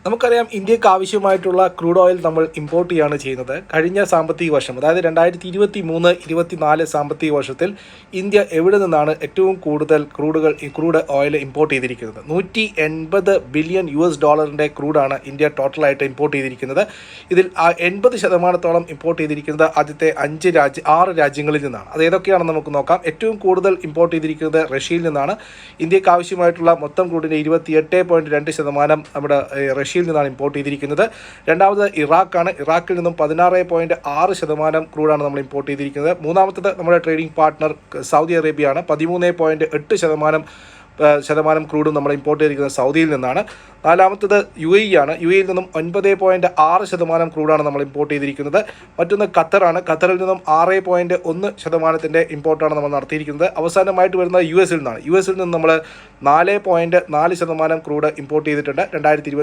നമുക്കറിയാം, ഇന്ത്യക്ക് ആവശ്യമായിട്ടുള്ള ക്രൂഡ് ഓയിൽ നമ്മൾ ഇമ്പോർട്ട് ചെയ്യുകയാണ് ചെയ്യുന്നത്. കഴിഞ്ഞ സാമ്പത്തിക വർഷം, അതായത് 2023-24 സാമ്പത്തിക വർഷത്തിൽ ഇന്ത്യ എവിടെ നിന്നാണ് ഏറ്റവും കൂടുതൽ ക്രൂഡ് ഓയിൽ ഇമ്പോർട്ട് ചെയ്തിരിക്കുന്നത്? $180 ബില്യൺ ക്രൂഡാണ് ഇന്ത്യ ടോട്ടലായിട്ട് ഇമ്പോർട്ട് ചെയ്തിരിക്കുന്നത്. ഇതിൽ 80% ഇമ്പോർട്ട് ചെയ്തിരിക്കുന്നത് ആദ്യത്തെ 6 രാജ്യങ്ങളിൽ നിന്നാണ്. അത് ഏതൊക്കെയാണെന്ന് നമുക്ക് നോക്കാം. ഏറ്റവും കൂടുതൽ ഇമ്പോർട്ട് ചെയ്തിരിക്കുന്നത് റഷ്യയിൽ നിന്നാണ്. ഇന്ത്യക്ക് ആവശ്യമായിട്ടുള്ള മൊത്തം ക്രൂഡിൻ്റെ 28.2% നമ്മുടെ റഷ്യയിൽ നിന്നാണ് ഇമ്പോർട്ട് ചെയ്തിരിക്കുന്നത്. രണ്ടാമത് ഇറാഖാണ്. ഇറാഖിൽ നിന്നും 16.6% ക്രൂഡാണ് നമ്മൾ ഇമ്പോർട്ട് ചെയ്തിരിക്കുന്നത്. മൂന്നാമത്തത് നമ്മുടെ ട്രേഡിംഗ് പാർട്ട്ണർ സൗദി അറേബ്യയാണ്. 13.8% ക്രൂഡും നമ്മൾ ഇമ്പോർട്ട് ചെയ്തിരിക്കുന്നത് സൗദിയിൽ നിന്നാണ്. നാലാമത്തത് UAE ആണ്. UAEയിൽ നിന്നും 9.6% ക്രൂഡാണ് നമ്മൾ ഇമ്പോർട്ട് ചെയ്തിരിക്കുന്നത്. മറ്റൊന്ന് ഖത്തറാണ്. ഖത്തറിൽ നിന്നും 6.1% ഇമ്പോർട്ടാണ് നമ്മൾ നടത്തിയിരിക്കുന്നത്. അവസാനമായിട്ട് വരുന്നത് US നിന്നാണ്. US നിന്നും നമ്മൾ 4.4% ക്രൂഡ് ഇമ്പോർട്ട് ചെയ്തിട്ടുണ്ട് 2020.